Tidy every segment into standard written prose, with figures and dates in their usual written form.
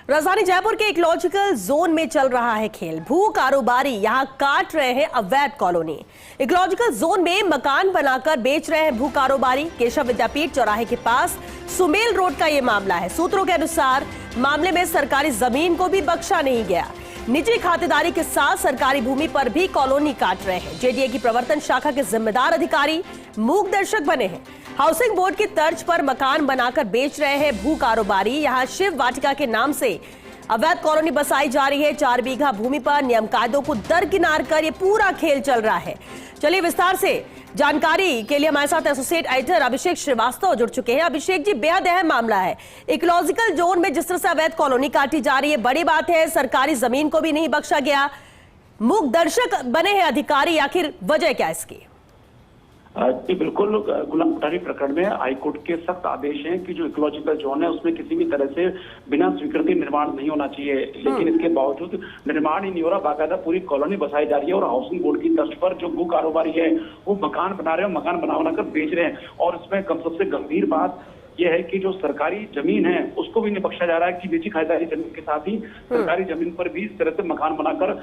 राजधानी जयपुर के ecological zone में चल रहा है खेल। भू कारोबारी यहां काट रहे हैं अवैध कॉलोनी। इकोलॉजिकल जोन में मकान बनाकर बेच रहे हैं भू कारोबारी। केशव विद्यापीठ चौराहे के पास सुमेल रोड का यह मामला है। सूत्रों के अनुसार मामले में सरकारी जमीन को भी बख्शा नहीं गया। निजी खातेदारी के साथ सरकारी भूमि पर भी कॉलोनी काट रहे हैं। जेडीए की प्रवर्तन शाखा के जिम्मेदार अधिकारी मूक दर्शक बने हैं। हाउसिंग बोर्ड की तर्ज पर मकान बनाकर बेच रहे हैं भू कारोबारी। यहां शिव वाटिका के नाम से अवैध कॉलोनी बसाई जा रही है। 4 बीघा भूमि पर नियम कायदों को दरकिनार कर ये पूरा खेल चल रहा है। चलिए विस्तार से जानकारी के लिए हमारे साथ एसोसिएट एडिटर अभिषेक श्रीवास्तव जुड़ चुके हैं। अभिषेक जी, बेहद अहम मामला है। इकोलॉजिकल जोन में जिस तरह से अवैध कॉलोनी काटी जा रही है, बड़ी बात है। सरकारी जमीन को भी नहीं बख्शा गया। मूक दर्शक बने हैं अधिकारी, आखिर वजह क्या इसकी? जी बिल्कुल, गुलाम कोठारी प्रकरण में हाईकोर्ट के सख्त आदेश हैं कि जो इकोलॉजिकल जोन है उसमें किसी भी तरह से बिना स्वीकृति निर्माण नहीं होना चाहिए। लेकिन इसके बावजूद निर्माण ही नहीं हो रहा, बाकायदा पूरी कॉलोनी बसाई जा रही है। और हाउसिंग बोर्ड की तर्ज पर जो भू कारोबारी है वो मकान बना रहे हैं, मकान बनाकर बेच रहे हैं। और इसमें सबसे गंभीर बात यह है कि जो सरकारी जमीन है उसको भी नहीं बख्शा जा रहा है कि निजी खातेदारी जमीन के साथ ही सरकारी जमीन पर भी इस तरह से मकान बनाकर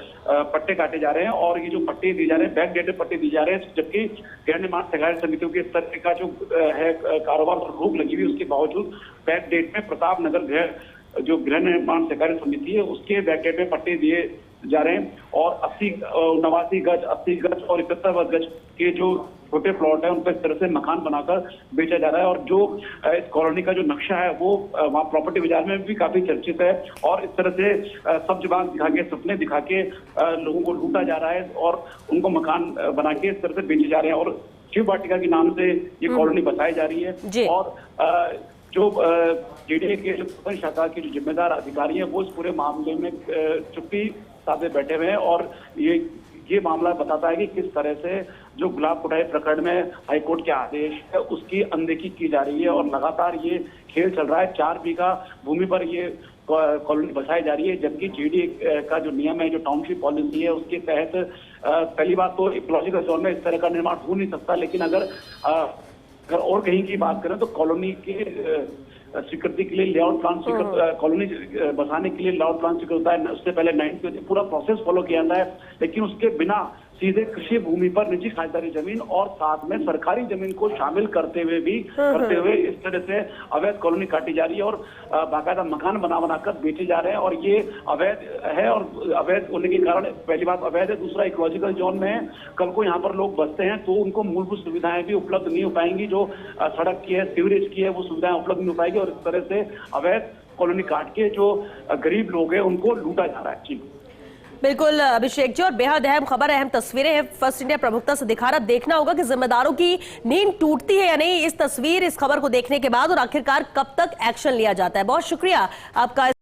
पट्टे काटे जा रहे हैं। और ये जो पट्टे दिए जा रहे हैं, बैक डेटेड पट्टे दिए जा रहे हैं, जबकि गृह निर्माण सहकारी समितियों के स्तर का जो है कारोबार पर रोक लगी हुई, उसके बावजूद बैक डेट में प्रताप नगर जो गृह निर्माण सहकारी समिति है उसके बैक डेट में पट्टे दिए जा रहे हैं। और 89 गज, 80 गज और 71 गज के जो छोटे प्लॉट है उन पर इस तरह से मकान बनाकर बेचा जा रहा है। और जो इस कॉलोनी का जो नक्शा है वो वहाँ प्रॉपर्टी बाजार में भी काफी चर्चित है। और इस तरह से सब्ज बाग दिखा के, सपने दिखा के लोगों को लूटा जा रहा है और उनको मकान बना के इस तरह से बेचे जा रहे हैं। और शिव वाटिका के नाम से ये कॉलोनी बसाई जा रही है। और जो जेडीए के प्रवर्तन शाखा के जो जिम्मेदार अधिकारी हैं वो इस पूरे मामले में चुप्पी साधे बैठे हुए हैं। और ये मामला बताता है कि किस तरह से जो गुलाब कोठारी प्रकरण में हाईकोर्ट के आदेश है उसकी अनदेखी की जा रही है। और लगातार ये खेल चल रहा है। 4 बीघा भूमि पर ये कॉलोनी बसाई जा रही है, जबकि जेडीए का जो नियम है, जो टाउनशिप पॉलिसी है, उसके तहत पहली बात तो इकोलॉजिकल जोन में इस तरह का निर्माण हो नहीं सकता। लेकिन अगर और कहीं की बात करें तो कॉलोनी के स्वीकृति के लिए लेआउट प्लान कॉलोनी बसाने के लिए लेआउट प्लान स्वीकृत होता है। उससे पहले 9 पूरा प्रोसेस फॉलो किया जाता है। लेकिन उसके बिना सीधे कृषि भूमि पर निजी खातेदारी जमीन और साथ में सरकारी जमीन को शामिल करते हुए इस तरह से अवैध कॉलोनी काटी जा रही है। और बाकायदा मकान बनाकर बेचे जा रहे हैं। और ये अवैध है। और अवैध होने के कारण पहली बात अवैध है, दूसरा इकोलॉजिकल जोन में है। कल को यहाँ पर लोग बसते हैं तो उनको मूलभूत सुविधाएं भी उपलब्ध नहीं हो पाएंगी। जो सड़क की है, सीवरेज की है, वो सुविधाएं उपलब्ध नहीं हो पाएगी। और इस तरह से अवैध कॉलोनी काट के जो गरीब लोग हैं उनको लूटा जा रहा है। जी बिल्कुल अभिषेक जी, और बेहद अहम खबर, अहम तस्वीरें हैं फर्स्ट इंडिया प्रमुखता से दिखा रहा। देखना होगा कि जिम्मेदारों की नींद टूटती है या नहीं इस खबर को देखने के बाद, और आखिरकार कब तक एक्शन लिया जाता है। बहुत शुक्रिया आपका।